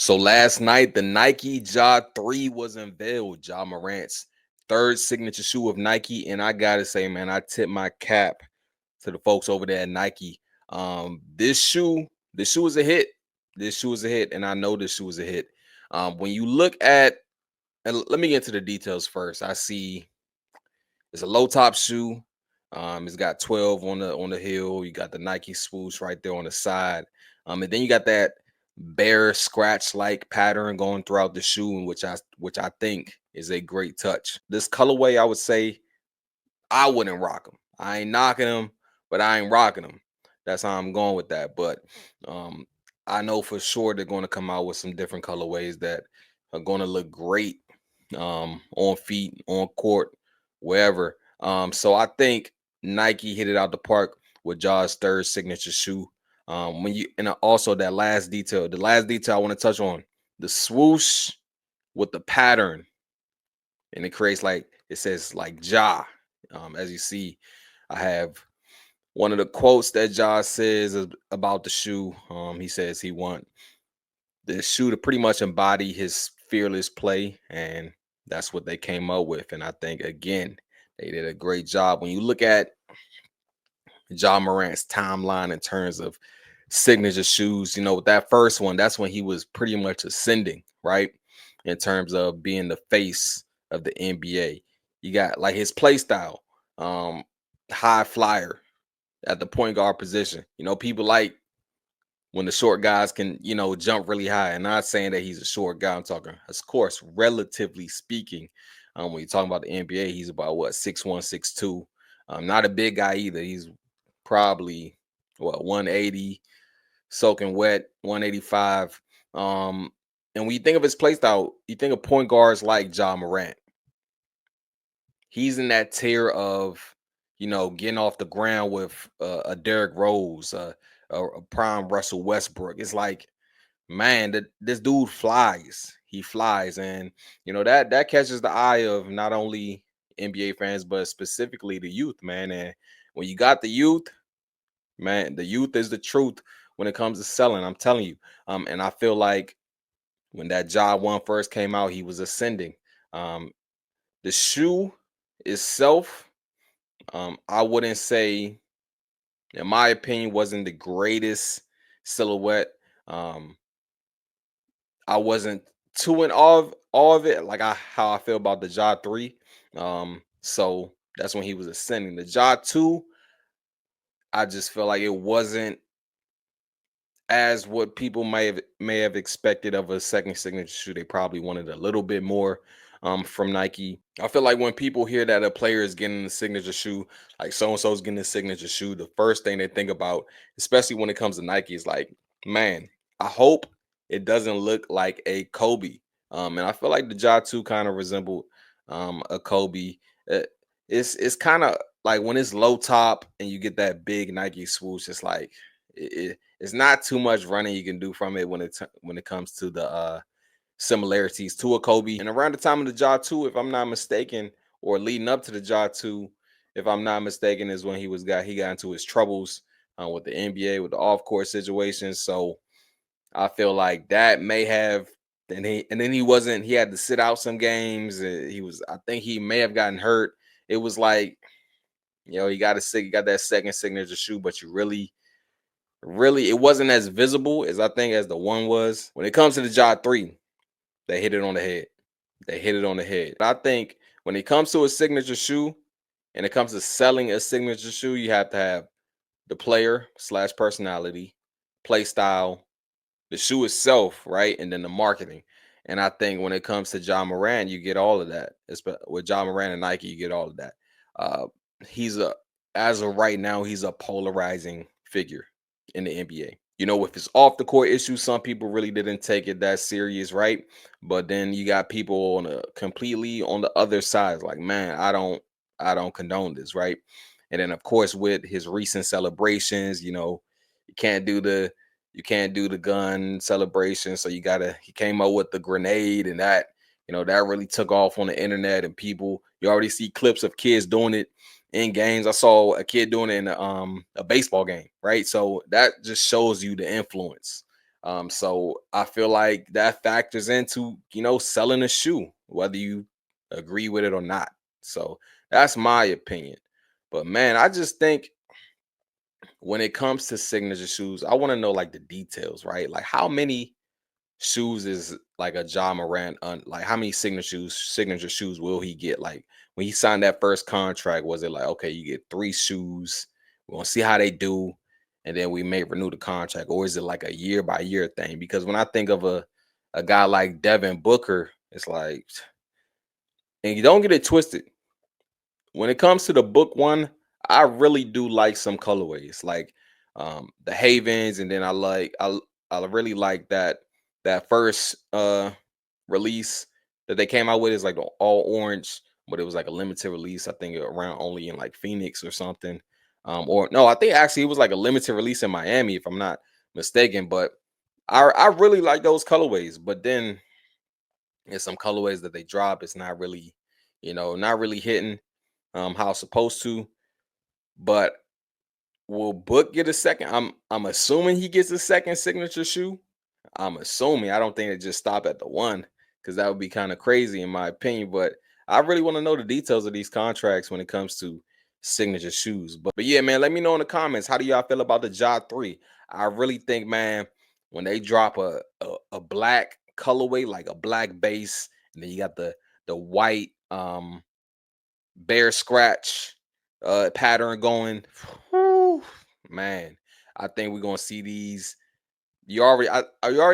So last night, the Nike Ja 3 was unveiled. Ja Morant's third signature shoe of Nike. And I gotta say, man, I tip my cap to the folks over there at Nike. This shoe is a hit. This shoe is a hit, and I know this shoe is a hit. When you look at, and let me get into the details first. I see it's a low top shoe. It's got 12 on the heel. You got the Nike swoosh right there on the side. And then you got that bare scratch like pattern going throughout the shoe, which I think is a great touch. This colorway, I would say, I wouldn't rock them. I ain't knocking them, but I ain't rocking them. That's how I'm going with that. But um, I know for sure they're going to come out with some different colorways that are going to look great on feet, on court, wherever. So I think Nike hit it out the park with Ja's third signature shoe. When you and also that last detail, the last detail I want to touch on, the swoosh with the pattern, and it creates like it says like Ja. As you see, I have one of the quotes that Ja says about the shoe. He says he want the shoe to pretty much embody his fearless play, and that's what they came up with. And I think again, they did a great job. When you look at Ja Morant's timeline in terms of signature shoes, with that first one, that's when he was pretty much ascending, right? In terms of being the face of the NBA. You got like his play style, um, high flyer at the point guard position. People like when the short guys can, jump really high. And not saying that he's a short guy. I'm talking, of course, relatively speaking. When you're talking about the NBA, he's about what, 6'1", 6'2". Not a big guy either. He's probably 180, soaking wet, 185. And when you think of his play style, you think of point guards like Ja Morant. He's in that tier of, getting off the ground with a Derrick Rose, a prime Russell Westbrook. It's like, man, this dude flies. He flies, and that catches the eye of not only NBA fans but specifically the youth, man. And when you got the youth, man, the youth is the truth when it comes to selling. I'm telling you. And I feel like when that Ja one first came out, he was ascending. Um, the shoe itself, I wouldn't say, in my opinion, wasn't the greatest silhouette. Um, I wasn't too in all of it, like how I feel about the Ja 3. So that's when he was ascending. The Ja 2, I just feel like it wasn't as what people may have expected of a second signature shoe. They probably wanted a little bit more from Nike. I feel like when people hear that a player is getting a signature shoe, like so and so's getting a signature shoe, the first thing they think about, especially when it comes to Nike, is like, man, I hope it doesn't look like a Kobe. And I feel like the Ja 2 kind of resembled a Kobe. Uh, it's kind of like when it's low top and you get that big Nike swoosh, it's like it's not too much running you can do from it when it comes to the similarities to a Kobe. And around the time of the Ja 2, if I'm not mistaken, or leading up to the Ja 2, if I'm not mistaken, is when he got into his troubles with the NBA with the off court situations. So I feel like that may have, and then he had to sit out some games. I think he may have gotten hurt. It was like, you got that second signature shoe, but you really, it wasn't as visible as I think as the one was. When it comes to the Ja 3, they hit it on the head. They hit it on the head. I think when it comes to a signature shoe and it comes to selling a signature shoe, you have to have the player slash personality, play style, the shoe itself, right? And then the marketing. And I think when it comes to Ja Morant, you get all of that. With Ja Morant and Nike, you get all of that. Uh, he's as of right now, he's a polarizing figure in the NBA. With his off the court issues, some people really didn't take it that serious, right? But then you got people completely on the other side, like, man, I don't condone this, right? And then of course with his recent celebrations, you can't do the you can't do the gun celebration, so he came up with the grenade, and that really took off on the internet, and you already see clips of kids doing it in games. I saw a kid doing it in a baseball game, right? So that just shows you the influence So I feel like that factors into, selling a shoe, whether you agree with it or not. So that's my opinion. But man, I just think when it comes to signature shoes, I want to know like the details, right? Like how many shoes is like a John Morant like how many signature shoes will he get? Like when he signed that first contract, was it like, okay, you get 3 shoes, we're gonna see how they do, and then we may renew the contract, or is it like a year by year thing? Because when I think of a guy like Devin Booker, it's like, and you don't get it twisted. When it comes to the book one, I really do like some colorways, like the Havens, and then I really like that first release that they came out with is like the all orange, but it was like a limited release. I think around only in like Phoenix or something. Or no, I think actually it was like a limited release in Miami, if I'm not mistaken. But I really like those colorways. But then in some colorways that they drop, it's not really, not really hitting how it's supposed to. But will Book get a second? I'm assuming he gets a second signature shoe. I'm assuming. I don't think it just stop at the one, because that would be kind of crazy in my opinion. But I really want to know the details of these contracts when it comes to signature shoes. But yeah, man, let me know in the comments. How do y'all feel about the Ja 3? I really think, man, when they drop a black colorway, like a black base, and then you got the white bear scratch pattern going, whew, man, I think we're gonna see these. You already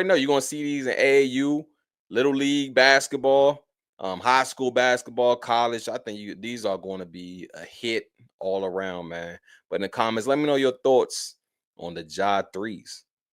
know you're gonna see these in AAU, little league basketball, high school basketball, college. I think these are going to be a hit all around, man. But in the comments, let me know your thoughts on the Ja threes.